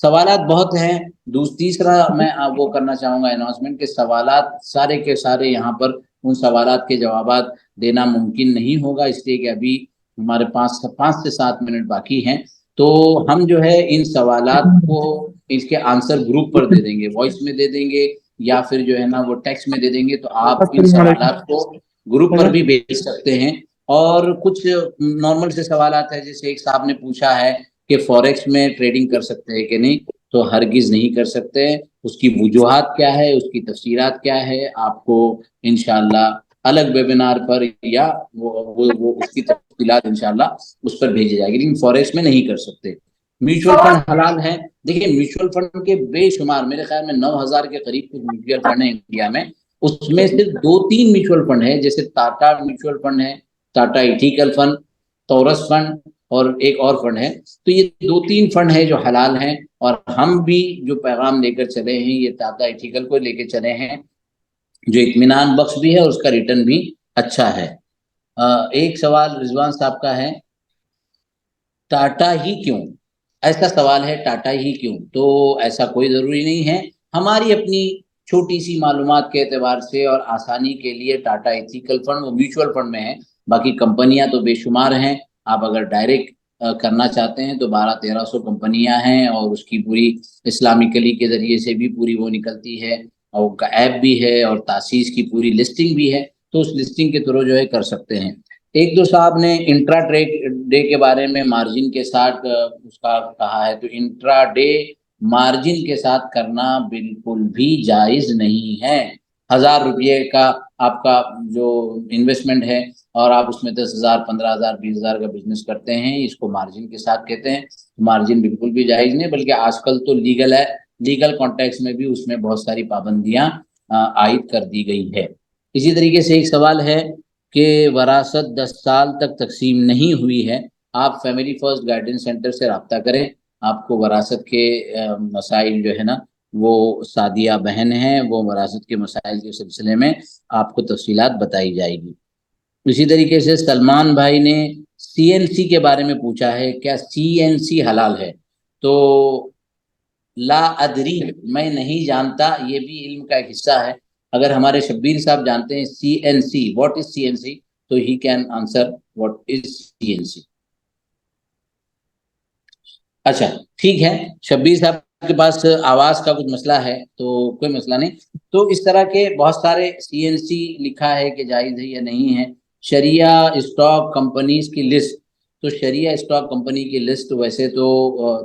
سوالات بہت ہیں. تیسرا میں وہ کرنا چاہوں گا اناؤنسمنٹ کہ سوالات سارے کے سارے یہاں پر ان سوالات کے جوابات دینا ممکن نہیں ہوگا، اس لیے کہ ابھی ہمارے پاس 5 سے 7 منٹ باقی ہیں. تو ہم جو ہے ان سوالات کو اس کے آنسر گروپ پر دے دیں گے، وائس میں دے دیں گے یا پھر جو ہے نا وہ ٹیکسٹ میں دے دیں گے. تو آپ ان السلام علیکم. سوالات کو گروپ پر بھی بھیج سکتے ہیں. اور کچھ نارمل سے سوالات ہیں، جیسے ایک صاحب نے پوچھا ہے کہ فوریکس میں ٹریڈنگ کر سکتے ہیں کہ نہیں، تو ہرگز نہیں کر سکتے. اس کی وجوہات کیا ہے، اس کی تفسیرات کیا ہے، آپ کو انشاءاللہ الگ ویبینار پر یا اس کی تفصیلات انشاءاللہ اس پر بھیجی جائے گی، لیکن فوریکس میں نہیں کر سکتے. میوچل فنڈ حلال ہیں. دیکھیے میوچل فنڈ کے بے شمار، میرے خیال میں 9,000 کے قریب کچھ میوچل فنڈ ہیں انڈیا میں. اس میں سے 2-3 میوچل فنڈ ہیں، جیسے ٹاٹا میوچل فنڈ ہے، ٹاٹا ایتھیکل فنڈ، تورس فنڈ اور ایک اور فنڈ ہے. تو یہ 2-3 فنڈ ہیں جو حلال ہیں، اور ہم بھی جو پیغام لے کر چلے ہیں یہ ٹاٹا ایتھیکل کو لے کے چلے ہیں، جو اطمینان بخش بھی ہے اور اس کا ریٹرن بھی اچھا ہے. ایک سوال رضوان صاحب کا ہے، ٹاٹا ہی کیوں؟ ایسا سوال ہے، ٹاٹا ہی کیوں؟ تو ایسا کوئی ضروری نہیں ہے. ہماری اپنی چھوٹی سی معلومات کے اعتبار سے اور آسانی کے لیے ٹاٹا ایتھیکل فنڈ وہ میوچل فنڈ میں ہے. باقی کمپنیاں تو بے شمار ہیں. آپ اگر ڈائریکٹ کرنا چاہتے ہیں تو 1200-1300 کمپنیاں ہیں، اور اس کی پوری اسلامکلی کے ذریعے سے بھی پوری وہ نکلتی ہے، اور ان کا ایپ بھی ہے اور تاسیس کی پوری لسٹنگ بھی ہے. تو اس لسٹنگ کے تھرو جو ہے کر سکتے ہیں. ایک دو صاحب نے انٹرا ڈے کے بارے میں مارجن کے ساتھ اس کا کہا ہے، تو انٹرا ڈے مارجن کے ساتھ کرنا بالکل بھی جائز نہیں ہے. 1,000 روپے کا آپ کا جو انویسٹمنٹ ہے اور آپ اس میں 10,000 15,000 20,000 کا بزنس کرتے ہیں، اس کو مارجن کے ساتھ کہتے ہیں. مارجن بالکل بھی جائز نہیں، بلکہ آج کل تو لیگل ہے، لیگل کانٹیکس میں بھی اس میں بہت ساری پابندیاں عائد کر دی گئی ہے. اسی طریقے سے ایک سوال ہے کہ وراثت 10 سال تک تقسیم نہیں ہوئی ہے، آپ فیملی فرسٹ گائیڈنس سینٹر سے رابطہ کریں. آپ کو وراثت کے مسائل جو ہے نا، وہ سعدیہ بہن ہیں، وہ وراثت کے مسائل کے سلسلے میں آپ کو تفصیلات بتائی جائے گی. اسی طریقے سے سلمان بھائی نے سی این سی کے بارے میں پوچھا ہے، کیا سی این سی حلال ہے؟ تو لا ادری، میں نہیں جانتا، یہ بھی علم کا ایک حصہ ہے. اگر ہمارے شبیر صاحب جانتے ہیں سی این سی، واٹ از سی این سی، تو he can answer what is سی این سی. اچھا ٹھیک ہے، شبیر صاحب کے پاس آواز کا کچھ مسئلہ ہے تو کوئی مسئلہ نہیں. تو اس طرح کے بہت سارے سی این سی لکھا ہے کہ جائز ہے یا نہیں ہے. شریعہ اسٹاک کمپنیز کی لسٹ، تو شریعہ اسٹاک کمپنی کی لسٹ ویسے تو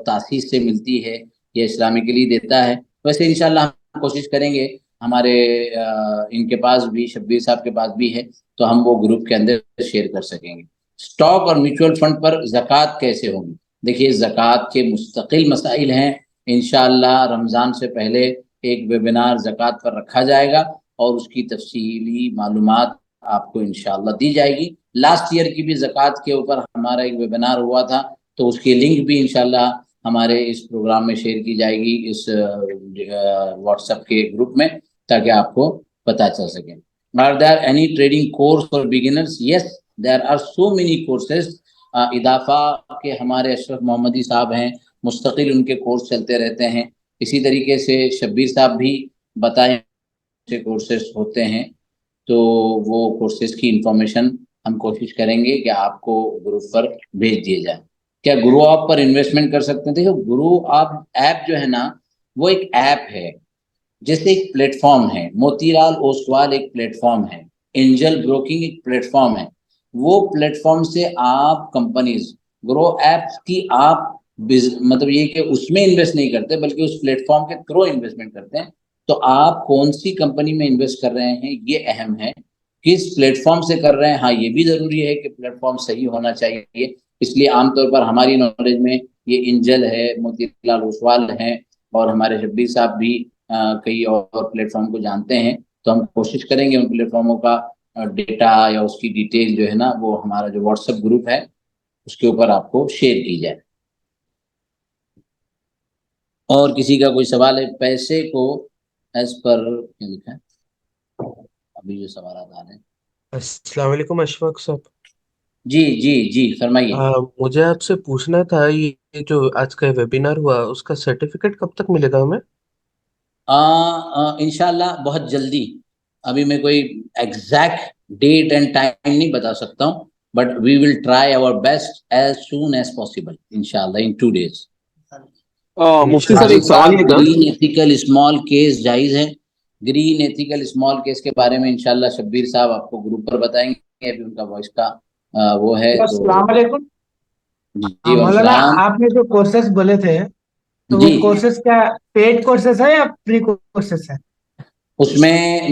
تاسیس سے ملتی ہے یا اسلامکلی دیتا ہے. ویسے انشاءاللہ ہم کوشش کریں گے، ہمارے ان کے پاس بھی، شبیر صاحب کے پاس بھی ہے، تو ہم وہ گروپ کے اندر شیئر کر سکیں گے. اسٹاک اور میوچل فنڈ پر زکوٰۃ کیسے ہوگی؟ دیکھیے زکوٰۃ کے مستقل مسائل ہیں. انشاءاللہ رمضان سے پہلے ایک ویبینار زکوٰۃ پر رکھا جائے گا، اور اس کی تفصیلی معلومات آپ کو انشاءاللہ دی جائے گی. لاسٹ ایئر کی بھی زکوٰۃ کے اوپر ہمارا ایک ویبینار ہوا تھا، تو اس کی لنک بھی انشاءاللہ ہمارے اس پروگرام میں شیئر کی جائے گی، اس واٹس ایپ کے گروپ میں، تاکہ آپ کو پتہ چل سکے. Are there any trading course for beginners? Yes, there are so many courses. اضافہ کے ہمارے اشرف محمدی صاحب ہیں، مستقل ان کے کورس چلتے رہتے ہیں. اسی طریقے سے شبیر صاحب بھی بتائیں کورسز ہوتے ہیں، تو وہ کورسز کی انفارمیشن ہم کوشش کریں گے کہ آپ کو گروپ پر بھیج دیے جائیں. کیا گرو آپ پر انویسٹمنٹ کر سکتے ہیں؟ دیکھو گرو آپ ایپ جو ہے نا، وہ ایک ایپ ہے، جیسے ایک پلیٹ فارم ہے. موتی لال اوسوال ایک پلیٹ فارم ہے، اینجل بروکنگ ایک پلیٹ فارم ہے. وہ پلیٹ فارم سے آپ کمپنیز، گرو ایپ کی آپ مطلب یہ کہ اس میں انویسٹ نہیں کرتے، بلکہ اس پلیٹ فارم کے تھرو انویسٹمنٹ کرتے ہیں. تو آپ کون سی کمپنی میں انویسٹ کر رہے ہیں یہ اہم ہے، کس پلیٹ فارم سے کر رہے ہیں. ہاں یہ بھی ضروری ہے کہ پلیٹ فارم صحیح ہونا چاہیے. اس لیے عام طور پر ہماری نالج میں یہ انجل ہے، موتی لال اوسوال ہے، اور ہمارے شبیر صاحب بھی کئی اور پلیٹ فارم کو جانتے ہیں. تو ہم کوشش کریں گے ان پلیٹ فارموں کا ڈیٹا یا اس کی ڈیٹیل جو ہے نا، وہ ہمارا جو واٹس ایپ گروپ ہے اس کے اوپر آپ کو شیئر کی جائے. اور کسی کا کوئی سوال ہے؟ پیسے کو ایز پر کیا لکھا ہے ابھی جو سوالات آ رہے ہیں. السلام علیکم اشفاق صاحب. جی جی جی فرمائیے. مجھے آپ سے پوچھنا تھا، یہ جو آج کا ویبینار ہوا اس کا سرٹیفکیٹ کب تک ملے گا ہمیں؟ انشاءاللہ بہت جلدی. ابھی میں کوئی ایگزیکٹ ڈیٹ اینڈ ٹائم نہیں بتا سکتا ہوں، but we will try our best as soon as possible انشاءاللہ ان 2 days. مفتی صاحب خالد ایک سوال صاحب یہ تھا. گرین ایتھیکل اسمال کیس جائز ہے. گرین ایتھیکل اسمال کیس کے بارے میں انشاءاللہ شبیر صاحب آپ کو گروپ پر بتائیں گے. ابھی ان کا وائس کا وہ ہے تو. السلام علیکم. جی وعلیکم مولانا السلام. آپ نے جو کورسز بولے تھے تو وہ جی کورسز کیا پیڈ کورسز ہے یا فری کورسز ہے؟ اس میں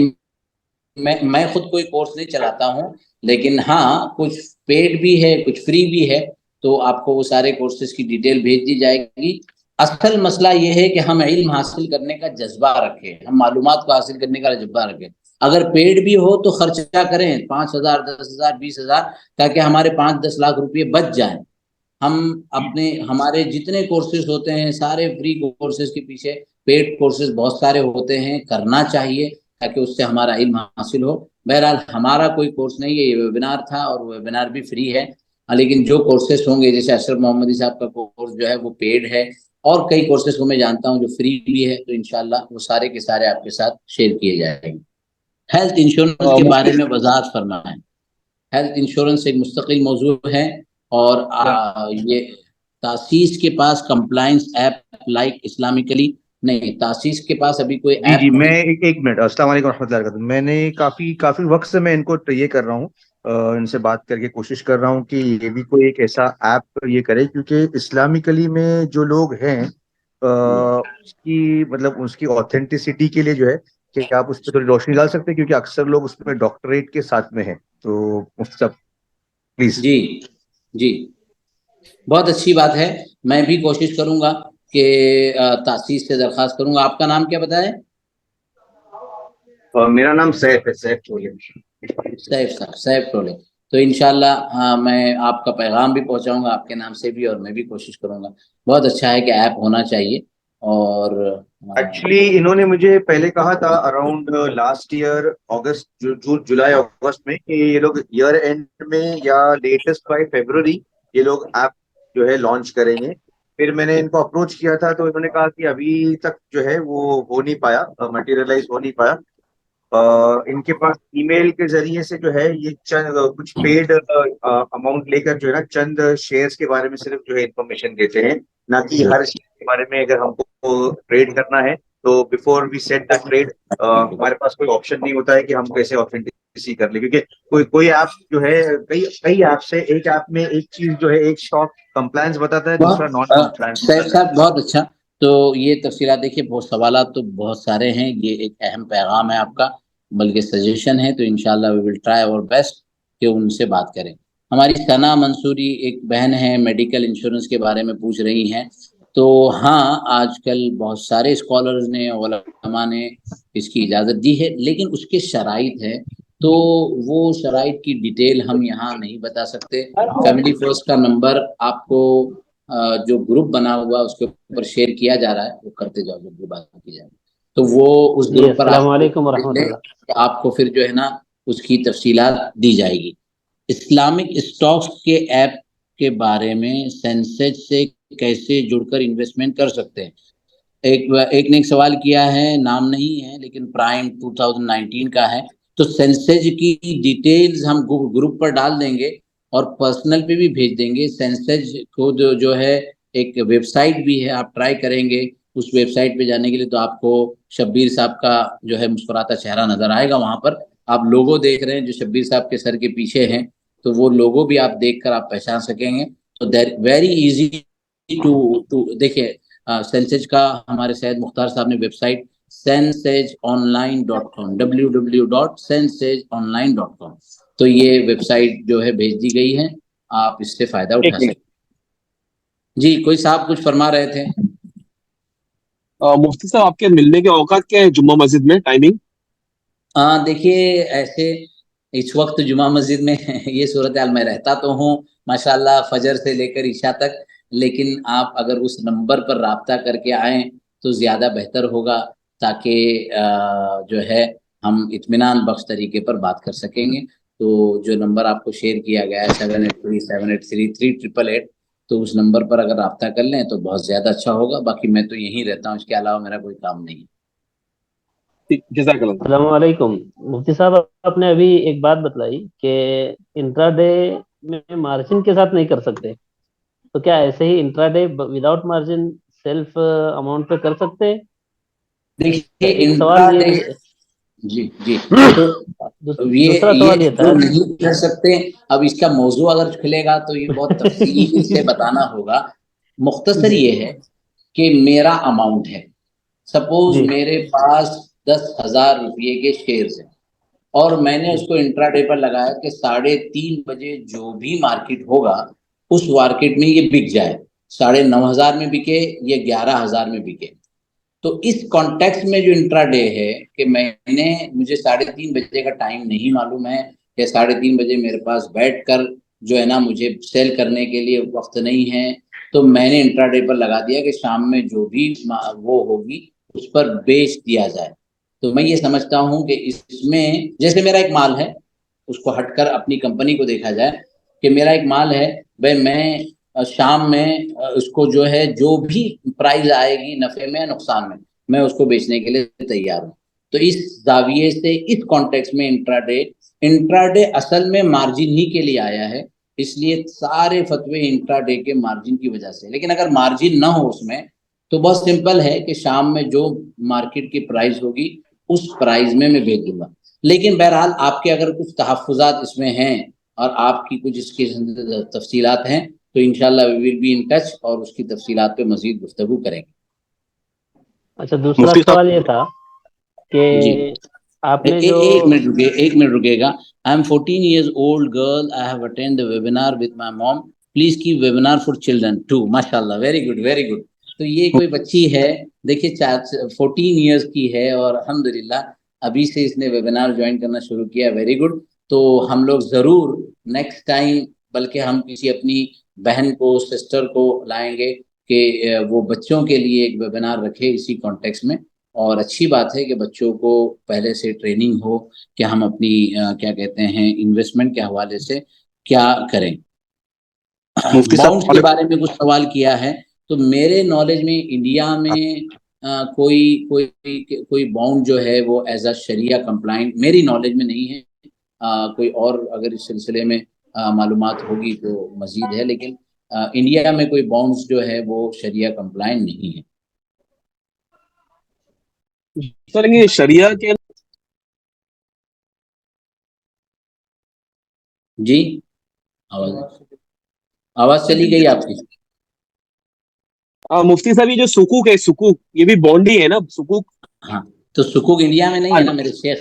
میں خود کوئی کورس نہیں چلاتا ہوں، لیکن ہاں کچھ پیڈ بھی ہے کچھ فری بھی ہے. تو آپ کو وہ سارے کورسز کی ڈیٹیل بھیج دی جائے گی. اصل مسئلہ یہ ہے کہ ہم علم حاصل کرنے کا جذبہ رکھیں، ہم معلومات کو حاصل کرنے کا جذبہ رکھیں. اگر پیڈ بھی ہو تو خرچہ کریں 5,000 10,000 20,000، تاکہ ہمارے 5-10 لاکھ روپے بچ جائیں. ہم ہمارے جتنے کورسز ہوتے ہیں سارے فری کورسز کے پیچھے پیڈ کورسز بہت سارے ہوتے ہیں، کرنا چاہیے تاکہ اس سے ہمارا علم حاصل ہو. بہرحال ہمارا کوئی کورس نہیں ہے، یہ ویبینار تھا اور ویبینار بھی فری ہے. لیکن جو کورسز ہوں گے جیسے اشرف محمدی صاحب کا کورس جو ہے وہ پیڈ ہے، اور کئی کورسز کو میں جانتا ہوں جو فری بھی ہے. تو انشاءاللہ وہ سارے کے سارے آپ کے ساتھ شیئر کیے جائیں گے. ہیلتھ انشورنس کے مفتی بارے میں وضاحت فرمائیں. ہیلتھ انشورنس ایک مستقل موضوع ہے، اور یہ تاسیس کے پاس کمپلائنس ایپ لائک اسلامکلی نہیں، تاسیس کے پاس ابھی کوئی جی جی، ایپ میں نہیں. ایک منٹ. السلام علیکم ورحمۃ اللہ وبرکاتہ. میں نے کافی وقت سے میں ان کو یہ کر رہا ہوں، ان سے بات کر کے کوشش کر رہا ہوں کہ یہ بھی کوئی ایک ایسا ایپ یہ کرے، کیونکہ اسلامکلی میں جو لوگ ہیں اس کی مطلب اس کی آتھینٹسٹی کے لیے جو ہے کہ آپ اس پہ تھوڑی روشنی ڈال سکتے ہیں، کیونکہ اکثر لوگ اس میں ڈاکٹریٹ کے ساتھ میں ہیں. تو مفتی صاحب پلیز. جی جی بہت اچھی بات ہے. میں بھی کوشش کروں گا کہ تاسیس سے درخواست کروں گا. آپ کا نام کیا بتائیں؟ میرا نام سیف ہے، سیف چولے. سیف صاحب، سیف ٹولے. تو انشاءاللہ میں آپ کا پیغام بھی پہنچاؤں گا آپ کے نام سے بھی، اور میں بھی کوشش کروں گا. بہت اچھا ہے کہ ایپ ہونا چاہیے. اور ایکچولی انہوں نے مجھے پہلے کہا تھا اراؤنڈ لاسٹ ایئر اگست جون جولائی اگست میں کہ یہ لوگ ایئر اینڈ میں یا لیٹسٹ بائی فیبروری یہ لوگ ایپ جو ہے لانچ کریں گے. پھر میں نے ان کو اپروچ کیا تھا تو انہوں نے کہا کہ ابھی تک جو ہے وہ ہو نہیں پایا، مٹیریلائز ہو نہیں پایا. ان کے پاس ای میل کے ذریعے سے جو ہے یہ چند کچھ پیڈ اماؤنٹ لے کر جو ہے نا چند شیئرز کے بارے میں صرف جو ہے انفارمیشن دیتے ہیں، نہ کہ ہر شیئر کے بارے میں. اگر ہم کو ٹریڈ کرنا ہے تو before we set the trade ہمارے پاس کوئی آپشن نہیں ہوتا ہے کہ ہم کیسے آتھینٹسی کر لیں، کیونکہ کوئی ایپ جو ہے کئی ایپ سے ایک ایپ میں ایک چیز جو ہے ایک اسٹاک کمپلائنس بتاتا ہے، دوسرا نان کمپلائنس سیف بتاتا ہے. صاحب بہت اچھا. تو یہ تفصیلات دیکھیے، بہت سوالات تو بہت سارے ہیں. یہ ایک اہم پیغام ہے آپ کا، بلکہ سجیشن ہے. تو انشاءاللہ وی ول ٹرائی اور بیسٹ کہ ان سے بات کریں. ہماری ثنا منصوری ایک بہن ہے، میڈیکل انشورنس کے بارے میں پوچھ رہی ہیں. تو ہاں آج کل بہت سارے اسکالرز نے علماء نے اس کی اجازت دی ہے، لیکن اس کے شرائط ہے. تو وہ شرائط کی ڈیٹیل ہم یہاں نہیں بتا سکتے. فیملی فرسٹ کا نمبر آپ کو جو گروپ بنا ہوا اس کے اوپر شیئر کیا جا رہا ہے، وہ کرتے جاؤ جب بھی بات کی جائے. تو وہ اس جی گروپ پر السلام آپ علیکم دیکھ ورحمۃ لیں، اللہ. آپ کو پھر جو ہے نا اس کی تفصیلات دی جائے گی. اسلامک اسٹاکس کے ایپ کے بارے میں سینسیکس سے کیسے جڑ کر انویسٹمنٹ کر سکتے ہیں. ایک نے ایک سوال کیا ہے، نام نہیں ہے لیکن پرائم 2019 کا ہے. تو سینسیج کی ڈیٹیلز ہم گروپ پر ڈال دیں گے اور پرسنل پہ بھی بھیج دیں گے. سینسیج کو جو ہے ایک ویب سائٹ بھی ہے، آپ ٹرائی کریں گے اس ویب سائٹ پہ جانے کے لیے تو آپ کو شبیر صاحب کا جو ہے مسکراتا چہرہ نظر آئے گا. وہاں پر آپ لوگو دیکھ رہے ہیں جو شبیر صاحب کے سر کے پیچھے ہیں، تو وہ لوگو بھی آپ دیکھ کر آپ پہچان سکیں گے. تو ویری ایزی ٹو دیکھیے. سینسیج کا ہمارے سید مختار صاحب نے ویب سائٹ sensageonline.com www.sensageonline.com، تو یہ ویب سائٹ جو ہے بھیج دی گئی ہے، آپ اس سے فائدہ اٹھا ایک منٹ. سکتے. جی کوئی صاحب کچھ فرما رہے تھے. مفتی صاحب آپ کے ملنے کے اوقات کیا ہے جمعہ مسجد میں ٹائمنگ؟ دیکھیے ایسے اس وقت جمعہ مسجد میں یہ صورتحال میں رہتا تو ہوں ماشاءاللہ فجر سے لے کر عشاء تک، لیکن آپ اگر اس نمبر پر رابطہ کر کے آئیں تو زیادہ بہتر ہوگا، تاکہ جو ہے ہم اطمینان بخش طریقے پر بات کر سکیں گے. تو جو نمبر آپ کو شیئر کیا گیا ہے 7837833888 تو اس نمبر پر اگر رابطہ کر لیں تو بہت زیادہ اچھا ہوگا. باقی میں تو یہیں رہتا ہوں، اس کے علاوہ میرا کوئی کام نہیں ہے. جزاک اللہ. السلام علیکم مفتی صاحب، آپ نے ابھی ایک بات بتلائی کہ انٹرا ڈے میں مارجن کے ساتھ نہیں کر سکتے، تو کیا ایسے ہی intraday without margin self amount پہ کر سکتے ہیں؟ دیکھیے ایک انٹرا سوال ڈے، یہ، جی جی، تو دوسرا سوال یہ تھا جو نہیں کر سکتے، اب اس کا موضوع اگر کھلے گا تو یہ بہت تفصیل سے بتانا ہوگا. مختصر یہ ہے کہ میرا اماؤنٹ ہے، سپوز جی میرے پاس 10,000 روپئے کے شیئرز ہیں اور میں نے اس کو انٹرا ڈے پر لگایا کہ 3:30 بجے جو بھی مارکیٹ ہوگا اس مارکیٹ میں یہ بک جائے، 9,500 میں بکے یا 11,000 میں بکے. تو اس کانٹیکس میں جو انٹرا ڈے ہے کہ مجھے 3:30 بجے کا ٹائم نہیں معلوم ہے کہ 3:30 بجے میرے پاس بیٹھ کر جو ہے نا مجھے سیل کرنے کے لیے وقت نہیں ہے، تو میں نے انٹرا ڈے پر لگا دیا کہ شام میں جو بھی وہ ہوگی اس پر بیچ دیا جائے. تو میں یہ سمجھتا ہوں کہ اس میں جیسے میرا ایک مال ہے، اس کو ہٹ کر اپنی کمپنی کو دیکھا جائے کہ میرا ایک مال ہے بھائی، میں شام میں اس کو جو ہے جو بھی پرائز آئے گی نفع میں نقصان میں اس کو بیچنے کے لیے تیار ہوں. تو اس زاویے سے اس کانٹیکس میں انٹرا ڈے اصل میں مارجن ہی کے لیے آیا ہے، اس لیے سارے فتوے انٹرا ڈے کے مارجن کی وجہ سے. لیکن اگر مارجن نہ ہو اس میں تو بہت سمپل ہے کہ شام میں جو مارکیٹ کی پرائز ہوگی اس پرائز میں بیچ دوں گا. لیکن بہرحال آپ کے اگر کچھ تحفظات اس میں ہیں اور آپ کی کچھ اس کی تفصیلات ہیں تو انشاءاللہ we will be in touch اور اس کی تفصیلات پہ مزید گفتگو کریں گے. اچھا، دوسرا مفتی صاحب سوال یہ تھا کہ جی آپ نے جو ایک منٹ رکیے گا. I am 14 years old girl. I have attended the webinar with my mom. Please keep webinar for children too. MashaAllah. Very good, very good. تو یہ کوئی بچی ہے، دیکھیے 14 ایئرس کی ہے اور الحمدللہ ابھی سے اس نے ویبینار جوائن کرنا شروع کیا. Very good. تو ہم لوگ ضرور نیکسٹ ٹائم، بلکہ ہم کسی اپنی بہن کو، سسٹر کو لائیں گے کہ وہ بچوں کے لیے ایک ویبینار رکھے اسی کانٹیکس میں. اور اچھی بات ہے کہ بچوں کو پہلے سے ٹریننگ ہو کہ ہم اپنی کیا کہتے ہیں انویسٹمنٹ کے حوالے سے کیا کریں. مفتی باؤنڈز کے صاحب بارے میں کچھ سوال کیا ہے، تو میرے نالج میں انڈیا میں کوئی باؤنڈ جو ہے وہ ایز اے شریعہ کمپلائنٹ میری نالج میں نہیں ہے. کوئی اور اگر اس سلسلے میں معلومات ہوگی تو مزید ہے، لیکن انڈیا میں کوئی باؤنڈز جو ہے وہ شریعہ کمپلائنٹ نہیں ہے. سر یہ شریعہ کے جی آواز چلی گئی آپ کی. مفتی صاحب یہ جو سکوک ہے، سکوک یہ بھی بانڈ ہی ہے نا؟ سکوک ہاں تو سکوک انڈیا میں نہیں ہے نا میرے شیخ.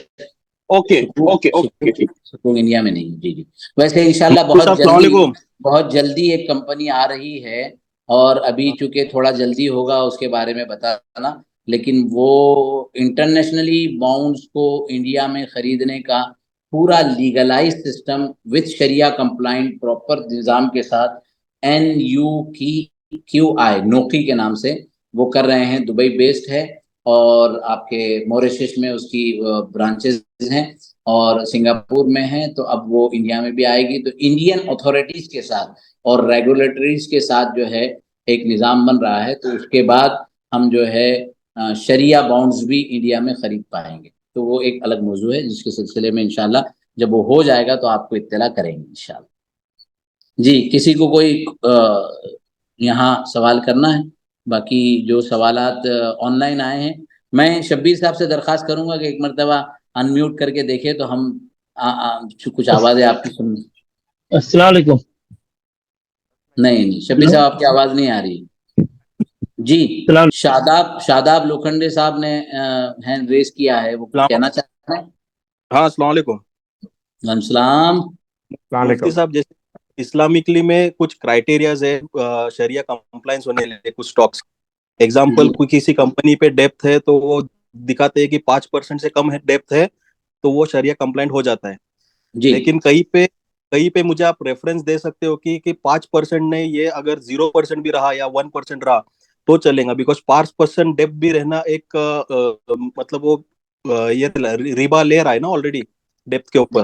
اوکے اوکے اوکے ٹھیک. سکوک انڈیا میں نہیں. جی جی. ویسے انشاءاللہ مفتی صاحب السلام علیکم. بہت جلدی ایک کمپنی آ رہی ہے اور ابھی چونکہ تھوڑا جلدی ہوگا اس کے بارے میں بتانا، لیکن وہ انٹرنیشنلی باؤنڈز کو انڈیا میں خریدنے کا پورا لیگلائز سسٹم وتھ شریعہ کمپلائنٹ پراپر نظام کے ساتھ NUQI نوقی کے نام سے وہ کر رہے ہیں. دبئی بیسڈ ہے اور آپ کے موریشس میں اس کی برانچز ہیں اور سنگاپور میں ہیں. تو اب وہ انڈیا میں بھی آئے گی. تو انڈین اتھارٹیز کے ساتھ اور ریگولیٹریز کے ساتھ جو ہے ایک نظام بن رہا ہے. تو اس کے بعد ہم جو ہے شریعہ باؤنڈز بھی انڈیا میں خرید پائیں گے. تو وہ ایک الگ موضوع ہے جس کے سلسلے میں انشاءاللہ جب وہ ہو جائے گا تو آپ کو اطلاع کریں گے انشاءاللہ. جی کسی کو کوئی یہاں سوال کرنا ہے؟ باقی جو سوالات آن لائن آئے ہیں، میں شبیر صاحب سے درخواست کروں گا کہ ایک مرتبہ انمیوٹ کر کے دیکھیں تو ہم کچھ آوازیں آپ کی سنیں. السلام علیکم. نہیں شبیر صاحب آپ کی آواز نہیں آ رہی. جی شاداب لوکھنڈے صاحب نے ہینڈ ریز کیا ہے، وہ کہنا چاہتے ہیں. ہاں السلام علیکم. وعلیکم السلام. مفتی صاحب جیسے اسلامکلی میں کچھ کرائٹیریاز ہے شریعہ کمپلائنس ہونے لگے کچھ سٹاکس. ایگزامپل کوئی کسی کمپنی پہ ڈیپتھ ہے تو وہ دکھاتے ہیں کہ 5% سے کم ہے ڈیپتھ ہے تو وہ شریعہ کمپلائنٹ ہو جاتا ہے. لیکن کہیں پہ مجھے آپ ریفرنس دے سکتے ہو کہ 5% نہیں، یہ اگر 0% بھی رہا یا 1% رہا تو چلیں گا؟ بیکاز 5% ڈیپتھ بھی رہنا ایک مطلب وہ یہ ریبا لے رہا ہے نا آلریڈی ڈیپتھ کے اوپر.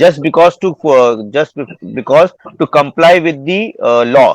just because to comply with the law।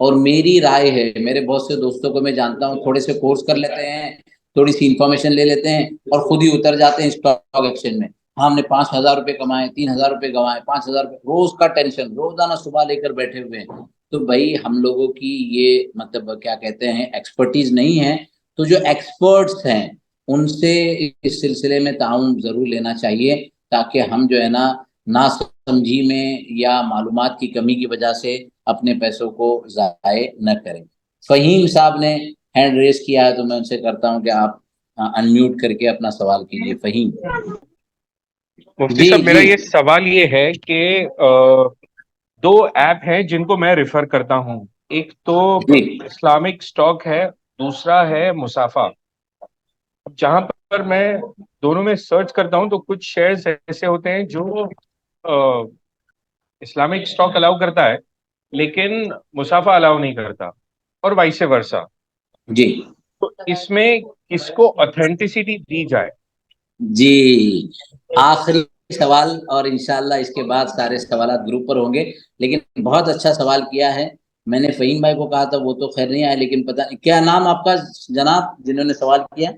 اور میری رائے ہے، میرے بہت سے دوستوں کو میں جانتا ہوں تھوڑے سے کورس کر لیتے ہیں، تھوڑی سی انفارمیشن لے لیتے ہیں اور خود ہی اتر جاتے ہیں اسٹاک ایکسچینج میں. ہم نے 5,000 روپے کمائے، 3,000 روپے کمائے، 5,000 روپے، روز کا ٹینشن، روزانہ صبح لے کر بیٹھے ہوئے ہیں. تو بھائی ہم لوگوں کی یہ مطلب کیا کہتے ہیں ایکسپرٹیز نہیں ہے. تو جو ایکسپرٹس ہیں ان سے اس سلسلے میں تعاون ضرور لینا چاہیے تاکہ ہم جو ہے نا سمجھی میں یا معلومات کی کمی کی وجہ سے اپنے پیسوں کو ضائع نہ کریں. فہیم صاحب نے ہینڈ ریز کیا ہے تو میں ان سے کرتا ہوں کہ آپ انمیوٹ کر کے اپنا سوال کیجیے. فہیم مفتی صاحب میرا یہ سوال یہ ہے کہ دو ایپ ہیں جن کو میں ریفر کرتا ہوں، ایک تو اسلامک اسٹاک ہے، دوسرا ہے مصافہ. جہاں پر میں دونوں میں سرچ کرتا ہوں تو کچھ شیئرز ایسے ہوتے ہیں جو اسلامک اسٹاک الاؤ کرتا ہے لیکن مصافہ الاؤ نہیں کرتا، اور وائس ورسا. جی تو اس میں کس کو اتھینٹسٹی دی جائے؟ جی آخری سوال، اور انشاءاللہ اس کے بعد سارے سوالات گروپ پر ہوں گے. لیکن بہت اچھا سوال کیا ہے. میں نے فہیم بھائی کو کہا تھا وہ تو خیر نہیں آئے، لیکن پتہ کیا نام آپ کا جناب جنہوں نے سوال کیا؟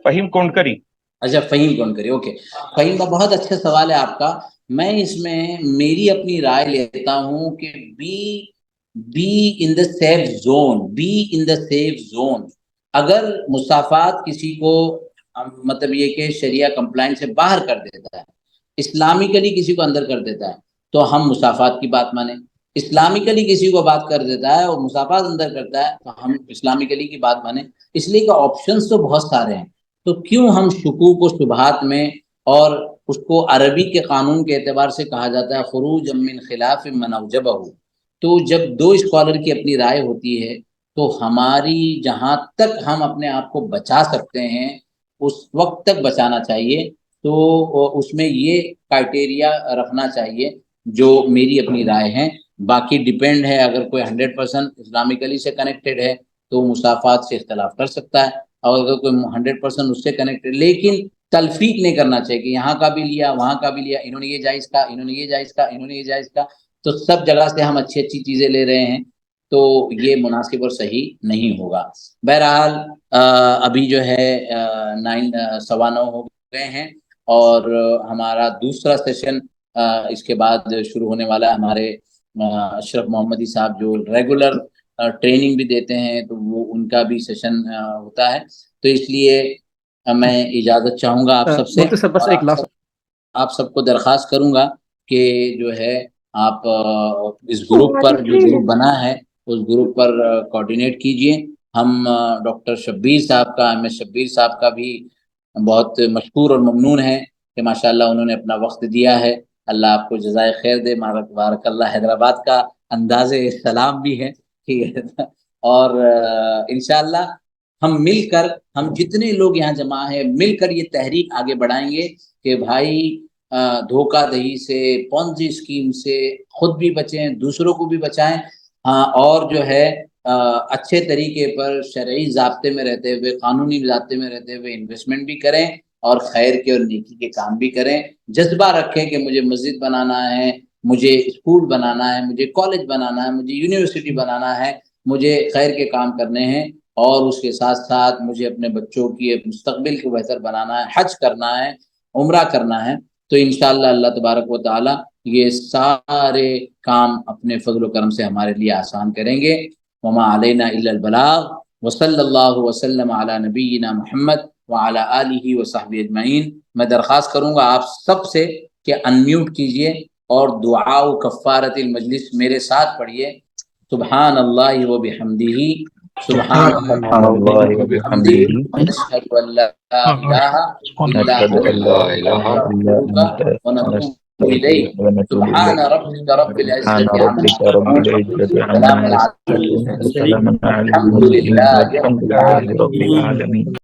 فہیم کونکری. اچھا فہیم کونکری، اوکے. فہیم کا بہت اچھا سوال ہے آپ کا. میں اس میں میری اپنی رائے لیتا ہوں کہ be in the safe zone, be in the safe zone. اگر مصافات کسی کو مطلب یہ کہ شریعہ کمپلائنس سے باہر کر دیتا ہے، اسلامکلی کسی کو اندر کر دیتا ہے، تو ہم مصافات کی بات مانیں. اسلامکلی کسی کو بات کر دیتا ہے اور مصافات اندر کرتا ہے تو ہم اسلامکلی کی بات مانیں. اس لیے کہ آپشنز تو بہت سارے ہیں، تو کیوں ہم شکوک و شبہات میں، اور اس کو عربی کے قانون کے اعتبار سے کہا جاتا ہے خروج من خلاف من اوجبہ. تو جب دو اسکالر کی اپنی رائے ہوتی ہے تو ہماری جہاں تک ہم اپنے آپ کو بچا سکتے ہیں اس وقت تک بچانا چاہیے. تو اس میں یہ کرائٹیریا رکھنا چاہیے جو میری اپنی رائے ہیں. باقی ڈیپینڈ ہے، اگر کوئی 100% اسلامکلی سے کنیکٹڈ ہے تو مصافات سے اختلاف کر سکتا ہے، اور اگر کوئی 100% اس سے کنیکٹڈ، لیکن تلفیق نہیں کرنا چاہیے کہ یہاں کا بھی لیا وہاں کا بھی لیا، انہوں نے یہ جائز کہا، انہوں نے یہ جائز کہا، انہوں نے یہ جائز کہا، تو سب جگہ سے ہم اچھی اچھی چیزیں لے رہے ہیں تو یہ مناسب اور صحیح نہیں ہوگا. بہرحال ابھی جو ہے 9:15 ہو گئے ہیں اور ہمارا دوسرا سیشن اس کے بعد شروع ہونے والا ہے. ہمارے اشرف محمدی صاحب جو ریگولر ٹریننگ بھی دیتے ہیں تو وہ ان کا بھی سیشن ہوتا ہے. تو اس لیے میں اجازت چاہوں گا آپ سب سے، آپ سب کو درخواست کروں گا کہ جو ہے آپ اس گروپ پر جو گروپ بنا ہے اس گروپ پر کوآرڈینیٹ کیجئے. ہم ڈاکٹر شبیر صاحب کا، ایم ایس شبیر صاحب کا بھی بہت مشکور اور ممنون ہے کہ ماشاءاللہ انہوں نے اپنا وقت دیا ہے. اللہ آپ کو جزائے خیر دے. بارک اللہ. حیدرآباد کا انداز سلام بھی ہے، ٹھیک ہے. اور انشاءاللہ ہم مل کر، ہم جتنے لوگ یہاں جمع ہیں مل کر یہ تحریک آگے بڑھائیں گے کہ بھائی دھوکہ دہی سے، پونزی اسکیم سے خود بھی بچیں، دوسروں کو بھی بچائیں. ہاں، اور جو ہے اچھے طریقے پر شرعی ضابطے میں رہتے ہوئے، قانونی ضابطے میں رہتے ہوئے انویسٹمنٹ بھی کریں اور خیر کے اور نیکی کے کام بھی کریں. جذبہ رکھیں کہ مجھے مسجد بنانا ہے، مجھے اسکول بنانا ہے، مجھے کالج بنانا ہے، مجھے یونیورسٹی بنانا ہے، مجھے خیر کے کام کرنے ہیں، اور اس کے ساتھ ساتھ مجھے اپنے بچوں کی مستقبل کو بہتر بنانا ہے، حج کرنا ہے، عمرہ کرنا ہے. تو انشاءاللہ اللہ تبارک و تعالی یہ سارے کام اپنے فضل و کرم سے ہمارے لیے آسان کریں گے. وما علینا الا البلاغ وصلی اللہ وسلم علی نبینا محمد وعلی آلہ وصحبہ اجمعین. میں درخواست کروں گا آپ سب سے کہ انمیوٹ کیجئے اور دعا و کفارت المجلس میرے ساتھ پڑھیے. سبحان اللہ و بحمدہ، سبحان اللہ و بحمدہ، نشہد ان لا الہ الا انت ونتوب الیک. سبحان ربک رب العزة عما یصفون، سلام علی المرسلین، الحمد للہ رب العالمین.